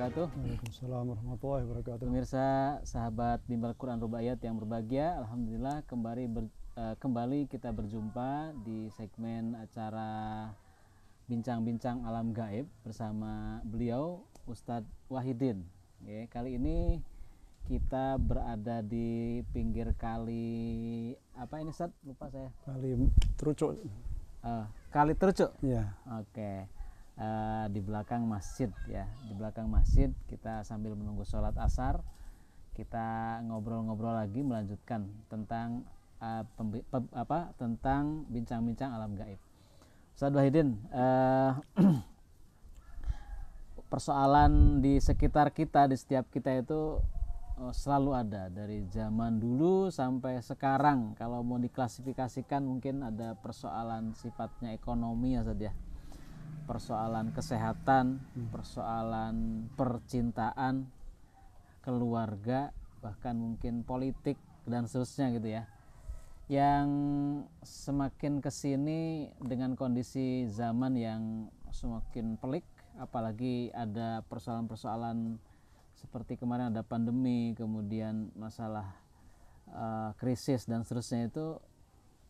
wabarakatuh. Waalaikumsalam warahmatullahi wabarakatuh. Pemirsa sahabat Bimbel Quran Rubaiyat yang berbahagia, alhamdulillah kembali kita berjumpa di segmen acara Bincang-bincang Alam Gaib bersama beliau Ustadz Wahidin. Kali ini kita berada di pinggir kali apa ini, Ustadz? Lupa saya. Kali Trucuk. Kali Trucuk. Iya. Oke. Di belakang masjid ya, di belakang masjid kita sambil menunggu sholat asar kita ngobrol-ngobrol lagi, melanjutkan tentang tentang bincang-bincang alam gaib. Ustadz Wahidin, persoalan di sekitar kita, di setiap kita itu selalu ada dari zaman dulu sampai sekarang. Kalau mau diklasifikasikan mungkin ada persoalan sifatnya ekonomi ya Ustadz ya, persoalan kesehatan, persoalan percintaan, keluarga, bahkan mungkin politik dan seterusnya gitu ya, yang semakin kesini dengan kondisi zaman yang semakin pelik, apalagi ada persoalan-persoalan seperti kemarin ada pandemi, kemudian masalah krisis dan seterusnya, itu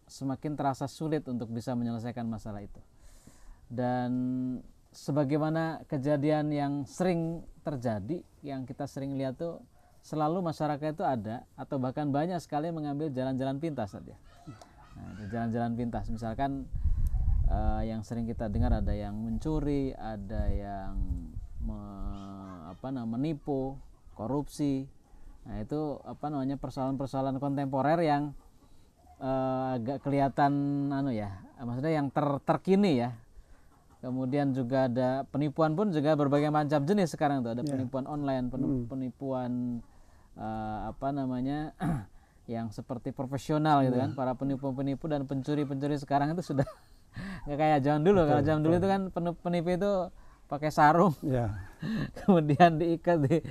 semakin terasa sulit untuk bisa menyelesaikan masalah itu. Dan sebagaimana kejadian yang sering terjadi, yang kita sering lihat tuh selalu masyarakat itu ada atau bahkan banyak sekali mengambil jalan-jalan pintas saja. Nah, jalan-jalan pintas misalkan yang sering kita dengar ada yang mencuri, ada yang menipu, korupsi. Nah, itu persoalan-persoalan kontemporer yang agak kelihatan maksudnya yang terkini ya. Kemudian juga ada penipuan pun juga berbagai macam jenis sekarang tuh, ada penipuan online, penipuan yang seperti profesional gitu kan. Para penipu-penipu dan pencuri-pencuri sekarang itu sudah nggak kayak zaman dulu. Kalau zaman dulu itu kan penipu itu pakai sarung, kemudian diikat di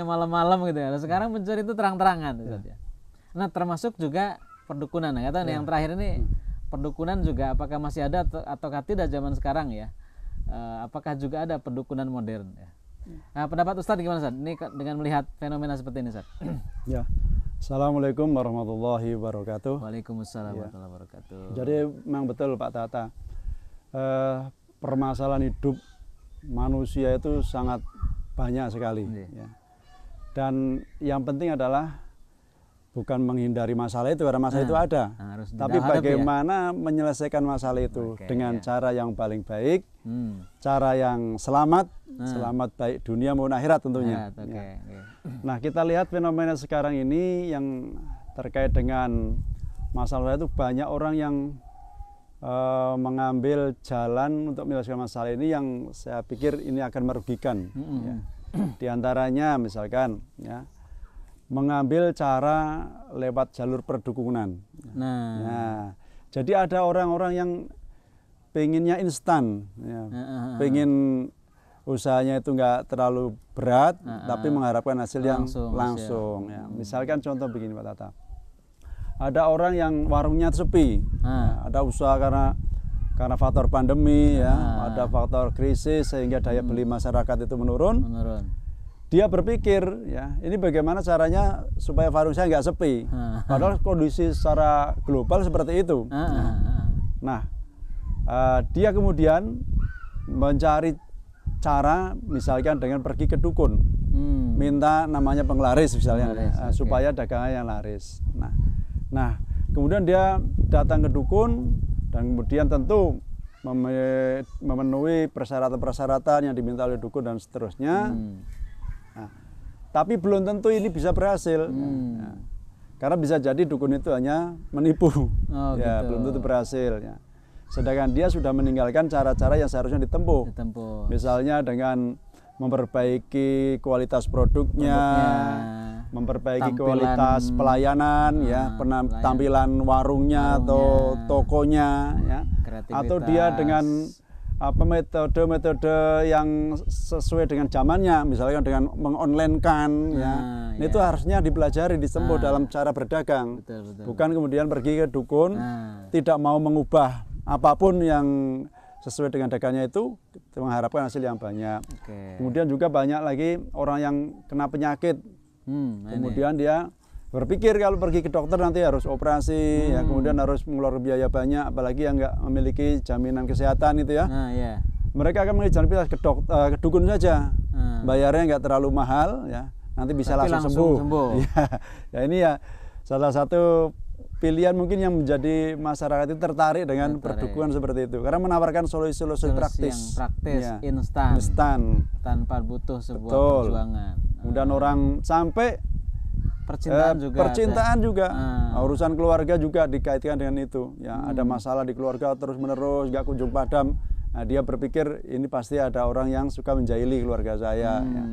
malam-malam gitu ya. Sekarang pencuri itu terang-terangan gitu ya. Nah, termasuk juga perdukunan. Nggak tahu nih yang terakhir ini, perdukunan juga apakah masih ada ataukah tidak zaman sekarang ya? Apakah juga ada perdukunan modern ya? Nah, pendapat Ustadz gimana Ustadz? Ini dengan melihat fenomena seperti ini Ustadz. Ya. Assalamualaikum warahmatullahi wabarakatuh. Waalaikumsalam warahmatullahi wabarakatuh. Jadi memang betul Pak Tata, permasalahan hidup manusia itu sangat banyak sekali ya. Dan yang penting adalah bukan menghindari masalah itu, karena masalah itu ada, tapi bagaimana menyelesaikan masalah itu dengan cara yang paling baik, cara yang selamat baik dunia maupun akhirat tentunya. Nah, kita lihat fenomena sekarang ini yang terkait dengan masalah itu, banyak orang yang mengambil jalan untuk menyelesaikan masalah ini yang saya pikir ini akan merugikan. Ya. Di antaranya misalkan mengambil cara lewat jalur perdukunan. Nah, jadi ada orang-orang yang pengennya instan, pengen usahanya itu nggak terlalu berat, tapi mengharapkan hasil yang langsung. Ya. Misalkan contoh begini Pak Tata, ada orang yang warungnya sepi, ada usaha karena faktor pandemi, ada faktor krisis sehingga daya beli masyarakat itu menurun. Dia berpikir, ini bagaimana caranya supaya warung saya nggak sepi. Padahal kondisi secara global seperti itu. Nah, dia kemudian mencari cara, misalkan dengan pergi ke dukun, minta namanya penglaris misalnya, supaya dagangannya laris. Nah, kemudian dia datang ke dukun dan kemudian tentu memenuhi persyaratan-persyaratan yang diminta oleh dukun dan seterusnya. Nah, tapi belum tentu ini bisa berhasil, karena bisa jadi dukun itu hanya menipu, belum tentu berhasil. Sedangkan dia sudah meninggalkan cara-cara yang seharusnya ditempuh. Misalnya dengan memperbaiki kualitas produknya, memperbaiki kualitas pelayanan, tampilan warungnya atau tokonya, atau dia dengan metode-metode yang sesuai dengan zamannya, misalnya dengan mengonlinekan, itu harusnya dipelajari, ditempuh dalam cara berdagang. Bukan kemudian pergi ke dukun, tidak mau mengubah apapun yang sesuai dengan dagangannya itu mengharapkan hasil yang banyak. Oke. Kemudian juga banyak lagi orang yang kena penyakit. Kemudian dia berpikir kalau pergi ke dokter nanti harus operasi, ya, kemudian harus mengeluarkan biaya banyak, apalagi yang nggak memiliki jaminan kesehatan itu ya. Nah, ya. Mereka akan mengejar ke dukun saja, bayarnya nggak terlalu mahal, ya, nanti bisa langsung sembuh. Ya, ini ya salah satu pilihan mungkin yang menjadi masyarakat itu tertarik dengan perdukunan seperti itu, karena menawarkan solusi-solusi praktis, yang praktis, ya, instan, tanpa butuh sebuah perjuangan. Kemudian orang sampai percintaan juga, urusan keluarga juga dikaitkan dengan itu. Ya, ada masalah di keluarga terus menerus nggak kunjung padam. Nah, dia berpikir ini pasti ada orang yang suka menjahili keluarga saya, ya.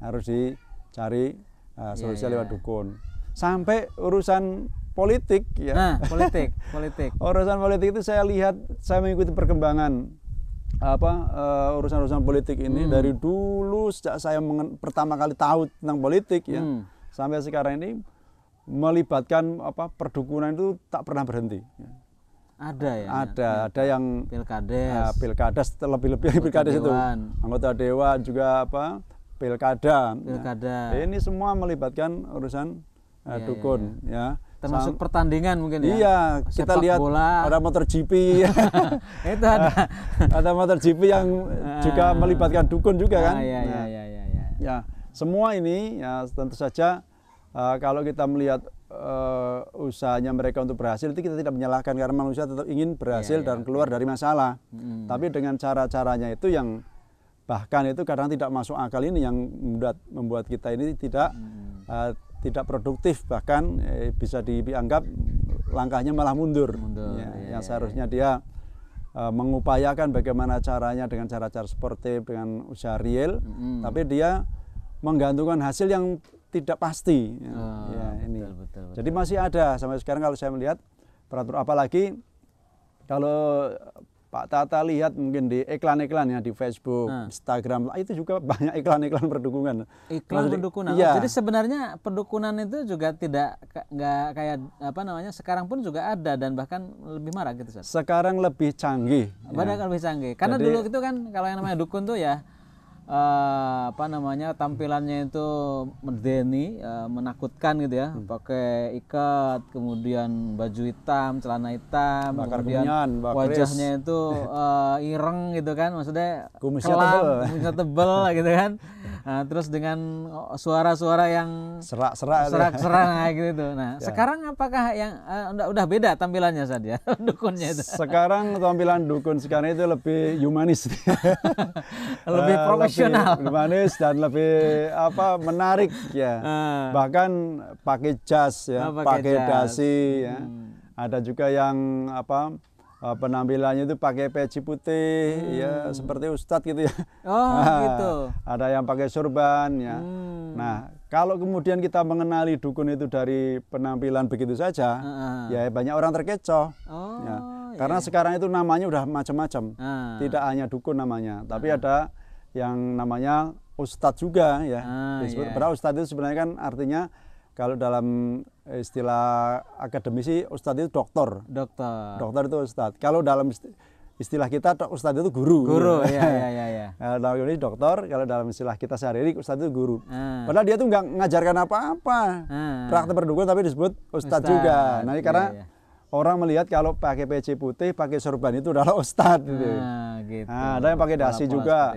Harus dicari solusi lewat dukun. Sampai urusan politik, ya. Politik. Urusan politik itu saya lihat, saya mengikuti perkembangan urusan-urusan politik ini dari dulu sejak saya pertama kali tahu tentang politik, ya, sampai sekarang ini melibatkan perdukunan itu tak pernah berhenti. Ya. Ada ya. Ada yang pilkades, lebih-lebih pilkades itu, anggota dewan juga pilkada. Nah, ini semua melibatkan urusan dukun, ya. Termasuk pertandingan mungkin ya. Iya, kita lihat bola. Ada motor GP. Itu ada motor GP yang juga melibatkan dukun juga kan. Ya, semua ini ya tentu saja kalau kita melihat usahanya mereka untuk berhasil, itu kita tidak menyalahkan, karena manusia tetap ingin berhasil dan keluar dari masalah. Tapi dengan cara-caranya itu yang bahkan itu kadang tidak masuk akal, ini yang membuat kita ini tidak produktif, bahkan bisa dianggap langkahnya malah mundur. Yang seharusnya dia mengupayakan bagaimana caranya dengan cara-cara sportif, dengan usaha real, tapi dia menggantungkan hasil yang tidak pasti. Ini. Betul. Jadi masih ada sampai sekarang kalau saya melihat peraturan, apalagi kalau Pak Tata lihat mungkin di iklan-iklannya di Facebook, Instagram, itu juga banyak iklan-iklan perdukunan. Perdukunan. Iya. Jadi sebenarnya perdukunan itu juga nggak kayak sekarang pun juga ada dan bahkan lebih marak gitu, Ustaz. Sekarang lebih canggih. Banyak lebih canggih. Karena dulu itu kan kalau yang namanya dukun tuh ya tampilannya itu medeni, menakutkan gitu ya, pakai ikat, kemudian baju hitam, celana hitam, kemudian wajahnya itu ireng gitu kan, maksudnya kumisnya tebel gitu kan. Nah, terus dengan suara-suara yang serak-serak gitu. Nah, sekarang apakah yang udah beda tampilannya saja dukunnya itu? Sekarang tampilan dukun sekarang itu lebih humanis. Lebih profesional. Lebih humanis dan lebih menarik ya. Bahkan pakai jas ya, pakai dasi ya. Ada juga yang penampilannya itu pakai peci putih, ya seperti ustadz gitu ya. Gitu. Ada yang pakai sorban ya. Nah, kalau kemudian kita mengenali dukun itu dari penampilan begitu saja, ya banyak orang terkecoh. Karena sekarang itu namanya udah macam-macam. Tidak hanya dukun namanya, tapi ada yang namanya ustadz juga ya. Disebut ustadz itu sebenarnya kan artinya, kalau dalam istilah akademisi ustadz itu dokter itu ustadz. Kalau dalam istilah kita ustadz itu guru. Ya. Dalam ini dokter, kalau dalam istilah kita sehari-hari ustadz itu guru. Padahal dia tuh nggak ngajarkan apa-apa, praktek perdukunan, tapi disebut ustadz juga. Nah, karena orang melihat kalau pakai peci putih, pakai sorban itu adalah ustadz gitu. Ada yang pakai dasi juga.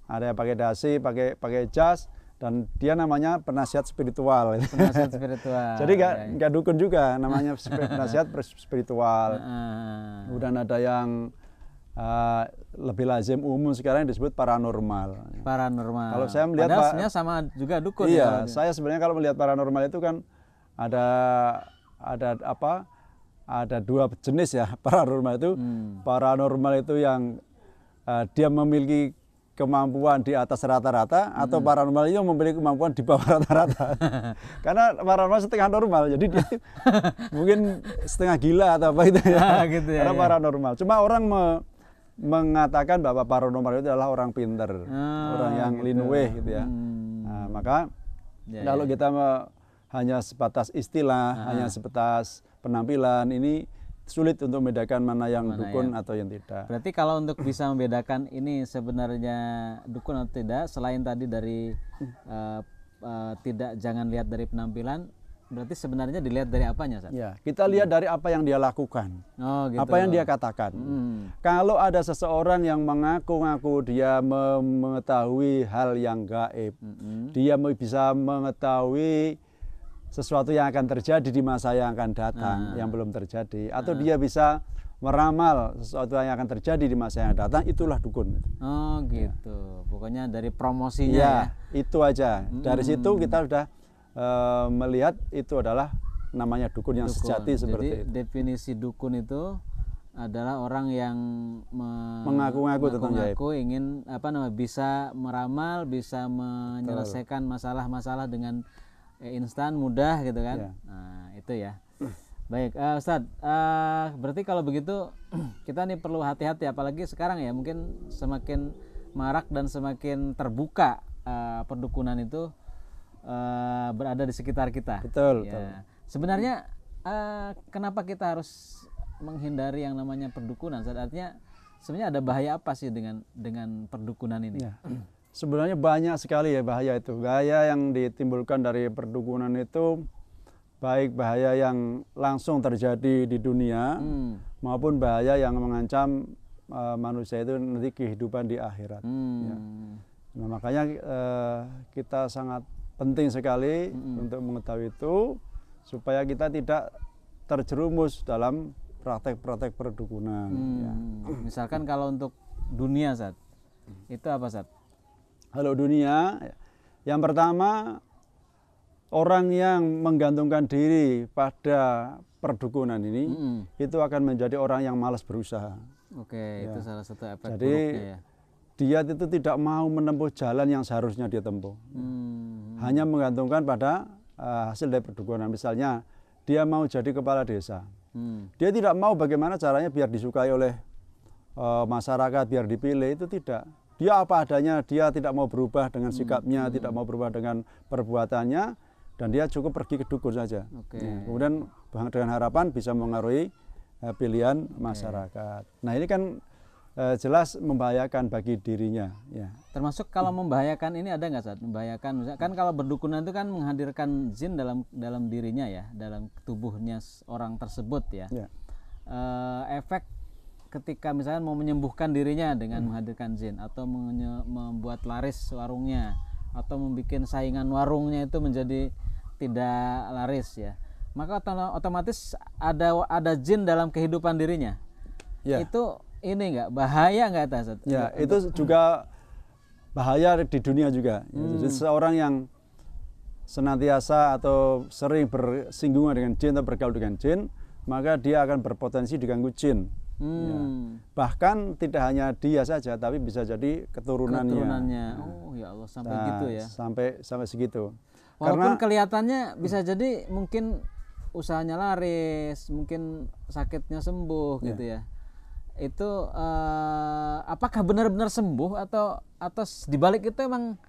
Ada yang pakai dasi, pakai jas. Dan dia namanya penasihat spiritual. Jadi nggak dukun juga, namanya penasihat spiritual. Kemudian ada yang lebih lazim umum sekarang yang disebut paranormal. Kalau saya melihat padahal sama juga dukun. Iya, saya sebenarnya kalau melihat paranormal itu kan ada dua jenis ya paranormal itu. Paranormal itu yang dia memiliki kemampuan di atas rata-rata, atau paranormal itu memiliki kemampuan di bawah rata-rata. Karena paranormal setengah normal, jadi dia mungkin setengah gila atau apa itu ya. Karena paranormal. Cuma orang mengatakan bahwa paranormal itu adalah orang pinter, orang yang linweh gitu ya. Nah, maka kalau kita hanya sebatas istilah, hanya sebatas penampilan, ini sulit untuk membedakan mana yang Mana dukun atau yang tidak. Berarti kalau untuk bisa membedakan ini sebenarnya dukun atau tidak, selain tadi dari jangan lihat dari penampilan, berarti sebenarnya dilihat dari apanya, Ustaz? Ya, kita lihat dari apa yang dia lakukan, Oh, gitu. apa yang dia katakan. Kalau ada seseorang yang mengaku-ngaku dia mengetahui hal yang gaib, dia bisa mengetahui sesuatu yang akan terjadi di masa yang akan datang, yang belum terjadi, atau dia bisa meramal sesuatu yang akan terjadi di masa yang datang, itulah dukun. Oh, gitu. Pokoknya dari promosinya Ya, ya. itu aja. Dari situ kita sudah melihat itu adalah namanya dukun yang sejati seperti Jadi itu. definisi dukun itu adalah orang yang Mengaku-ngaku tentang gaib. ingin bisa meramal, bisa menyelesaikan masalah-masalah dengan instan, mudah gitu kan. Ya. Nah, itu ya. Baik, Ustadz, berarti kalau begitu kita nih perlu hati-hati, apalagi sekarang ya mungkin semakin marak dan semakin terbuka perdukunan itu berada di sekitar kita. Betul, Ya. betul. Sebenarnya kenapa kita harus menghindari yang namanya perdukunan? Artinya sebenarnya ada bahaya apa sih dengan perdukunan ini? Ya. Sebenarnya banyak sekali ya bahaya itu. Bahaya yang ditimbulkan dari perdukunan itu baik bahaya yang langsung terjadi di dunia maupun bahaya yang mengancam manusia itu nanti kehidupan di akhirat. Ya. Nah, makanya kita sangat penting sekali untuk mengetahui itu supaya kita tidak terjerumus dalam praktek-praktek perdukunan. Ya. Misalkan kalau untuk dunia, Zat, itu apa, Zat? Kalau dunia, yang pertama orang yang menggantungkan diri pada perdukunan ini itu akan menjadi orang yang malas berusaha. Oke, itu salah satu efek Jadi buruknya ya. dia itu tidak mau menempuh jalan yang seharusnya dia tempuh. Hanya menggantungkan pada hasil dari perdukunan. Misalnya dia mau jadi kepala desa. Dia tidak mau bagaimana caranya biar disukai oleh masyarakat, biar dipilih, itu tidak. Dia apa adanya, dia tidak mau berubah dengan sikapnya, tidak mau berubah dengan perbuatannya, dan dia cukup pergi ke dukun saja. Ya, kemudian dengan harapan bisa mengaruhi pilihan masyarakat. Nah, ini kan jelas membahayakan bagi dirinya. Ya. Termasuk kalau membahayakan ini ada nggak, Saat? Membahayakan, misalnya, kan kalau berdukunan itu kan menghadirkan jin dalam dirinya ya, dalam tubuhnya orang tersebut ya. Ya. Efek ketika misalnya mau menyembuhkan dirinya dengan menghadirkan jin, atau membuat laris warungnya, atau membuat saingan warungnya itu menjadi tidak laris ya, maka otomatis ada jin dalam kehidupan dirinya. Ya. Itu ini nggak bahaya nggak, Tasat? Ya, itu juga bahaya di dunia juga. Jadi seorang yang senantiasa atau sering bersinggungan dengan jin atau bergaul dengan jin, maka dia akan berpotensi diganggu jin. Ya. Bahkan tidak hanya dia saja, tapi bisa jadi keturunannya. Oh ya Allah, sampai gitu ya. Sampai segitu. Walaupun kelihatannya bisa jadi mungkin usahanya laris, mungkin sakitnya sembuh gitu ya. Itu apakah benar-benar sembuh atau dibalik itu emang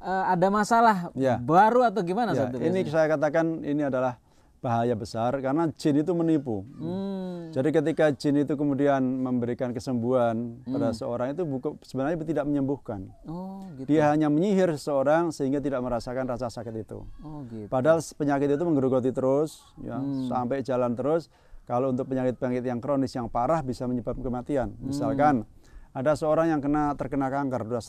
ada masalah baru atau gimana? Ya, ini saya katakan ini adalah bahaya besar karena jin itu menipu. Jadi ketika jin itu kemudian memberikan kesembuhan pada seorang itu sebenarnya tidak menyembuhkan. Oh, gitu. Dia hanya menyihir seseorang sehingga tidak merasakan rasa sakit itu. Oh, gitu. Padahal penyakit itu menggerogoti terus, ya, sampai jalan terus. Kalau untuk penyakit-penyakit yang kronis yang parah bisa menyebabkan kematian. Misalkan ada seorang yang terkena kanker sudah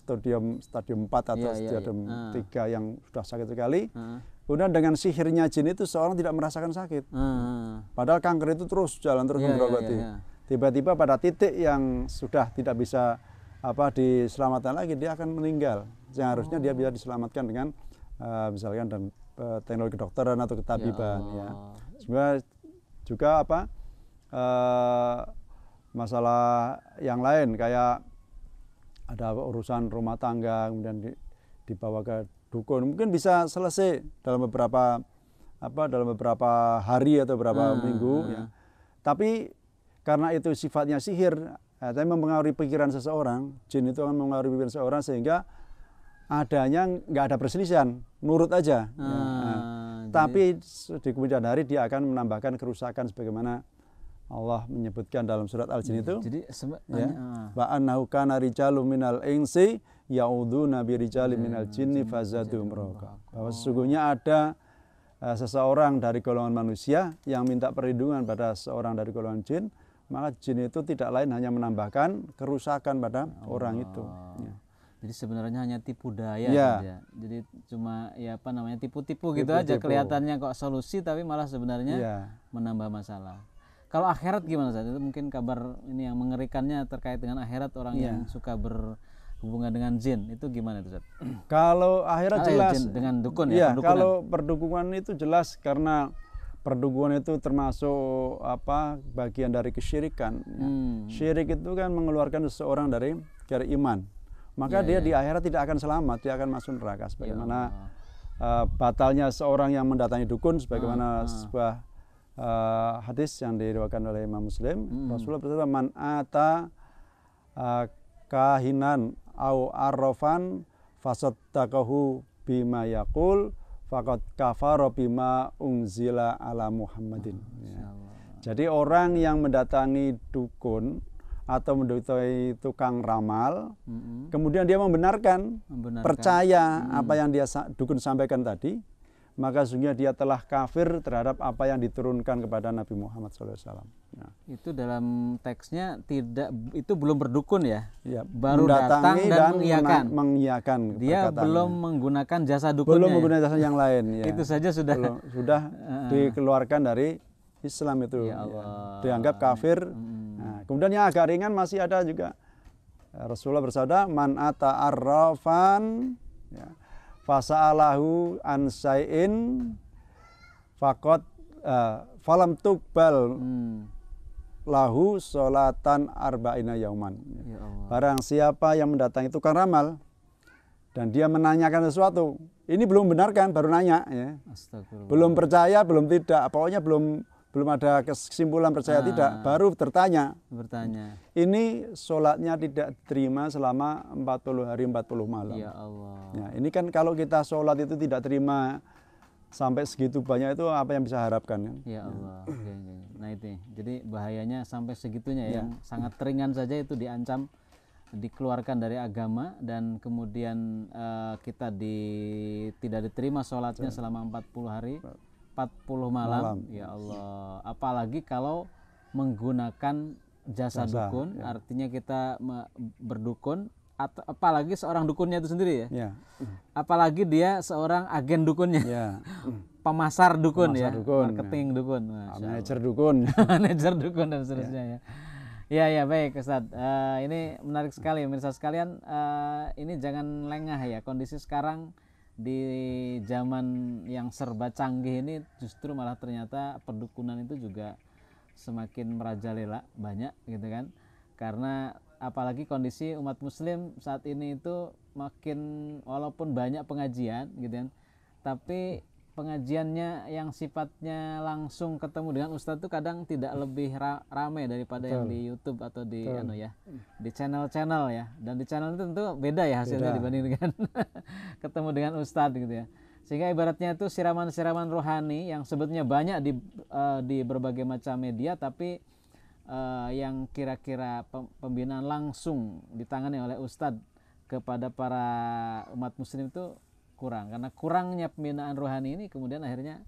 stadium 4 atau stadium 3 yang sudah sakit sekali. Kemudian dengan sihirnya jin itu seorang tidak merasakan sakit. Padahal kanker itu terus jalan terus menggerogoti. Tiba-tiba pada titik yang sudah tidak bisa diselamatkan lagi, dia akan meninggal. Yang harusnya dia bisa diselamatkan dengan misalkan dan teknologi kedokteran atau ketabiban. Ya. Sebenarnya juga masalah yang lain kayak ada urusan rumah tangga kemudian dibawa ke dukun, mungkin bisa selesai dalam beberapa hari atau beberapa minggu ya. Tapi karena itu sifatnya sihir, tapi mempengaruhi pikiran seseorang, jin itu akan mempengaruhi pikiran seseorang sehingga adanya nggak ada perselisihan, nurut aja. Tapi di kemudian hari dia akan menambahkan kerusakan sebagaimana Allah menyebutkan dalam surat Al-Jin itu, Jadi ya, wa annahu kana rijalun minal insi ya'udzuuna bi rijalin minal jinni fazadhum rahaqa. Bahwa sesungguhnya ada seseorang dari golongan manusia yang minta perlindungan pada seorang dari golongan jin, maka jin itu tidak lain hanya menambahkan kerusakan pada orang itu. Ya. Jadi sebenarnya hanya tipu daya Ya. saja. Jadi cuma ya apa namanya tipu-tipu gitu aja, kelihatannya kok solusi tapi malah sebenarnya Ya. menambah masalah. Kalau akhirat gimana Ustaz? Itu mungkin kabar ini yang mengerikannya terkait dengan akhirat, orang yang suka berhubungan dengan jin itu gimana itu Ustaz? Kalau akhirat jelas jin dengan dukun ya, ya, perdukunan. kalau perdukunan itu jelas karena perdukunan itu termasuk bagian dari kesyirikan. Ya. Syirik itu kan mengeluarkan seseorang dari iman. Maka dia di akhirat tidak akan selamat, dia akan masuk neraka. Sebagaimana batalnya seorang yang mendatangi dukun, sebagaimana sebuah hadis yang diriwayatkan oleh Imam Muslim. Rasulullah bersabda, man ata kahinan au arrafan fasaddaqahu bima yaqul faqad kafara bima unzila ala Muhammadin. Ya. Jadi orang yang mendatangi dukun atau mendatangi tukang ramal, kemudian dia membenarkan. Percaya apa yang dia dukun sampaikan tadi, maka sesungguhnya dia telah kafir terhadap apa yang diturunkan kepada Nabi Muhammad SAW. Ya. Itu dalam teksnya itu belum berdukun ya? Ya, baru datang dan mengiyakan. Dia belum menggunakan jasa dukunnya. Belum menggunakan jasa yang lain. Ya. Itu saja sudah dikeluarkan dari Islam itu. Ya Allah. Ya. Dianggap kafir. Nah, kemudian yang agak ringan masih ada juga. Rasulullah bersabda, man ata arrafan, ya, fasa'alahu an syai'in faqad falam tuqbal lahu sholatan arba'ina yauman. Ya Allah. Barang siapa yang mendatangi tukang ramal dan dia menanyakan sesuatu, ini belum benarkan, baru nanya ya. Astagfirullah. Belum percaya, belum tidak, pokoknya belum ada kesimpulan percaya tidak, baru bertanya. Ini sholatnya tidak diterima selama 40 hari 40 malam. Ya Allah. Ya, ini kan kalau kita sholat itu tidak terima sampai segitu banyak, itu apa yang bisa harapkan kan? Ya Allah. Nah itu, jadi bahayanya sampai segitunya ya. Yang sangat ringan saja itu diancam dikeluarkan dari agama, dan kemudian kita tidak diterima sholatnya selama 40 hari 40 malam. Ya Allah. Apalagi kalau menggunakan jasa dukun, artinya kita berdukun, apalagi seorang dukunnya itu sendiri ya. Apalagi dia seorang agen dukunnya. Pemasar dukun, marketing dukun, manajer dukun. Manajer dukun dan seterusnya ya. Ya baik Ustaz. Ini menarik sekali pemirsa sekalian. Ini jangan lengah ya, kondisi sekarang di zaman yang serba canggih ini justru malah ternyata perdukunan itu juga semakin merajalela, banyak gitu kan. Karena apalagi kondisi umat muslim saat ini itu makin, walaupun banyak pengajian gitu kan, tapi pengajiannya yang sifatnya langsung ketemu dengan ustadz itu kadang tidak lebih ramai daripada yang di YouTube atau di di channel-channel ya. Dan di channel itu tentu beda ya hasilnya dibanding dengan ketemu dengan ustadz gitu ya. Sehingga ibaratnya itu siraman-siraman rohani yang sebetulnya banyak di berbagai macam media, tapi yang kira-kira pembinaan langsung ditangani oleh ustadz kepada para umat muslim itu kurang. Karena kurangnya pembinaan rohani ini kemudian akhirnya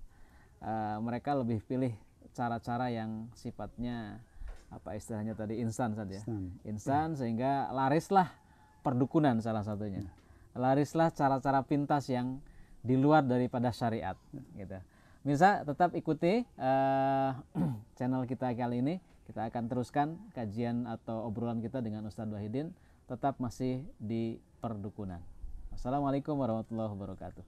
mereka lebih pilih cara-cara yang sifatnya apa istilahnya tadi, instan saja. Instan, sehingga larislah perdukunan salah satunya. Larislah cara-cara pintas yang di luar daripada syariat gitu. Bisa tetap ikuti channel kita kali ini. Kita akan teruskan kajian atau obrolan kita dengan Ustadz Wahidin, tetap masih di perdukunan. Assalamualaikum warahmatullahi wabarakatuh.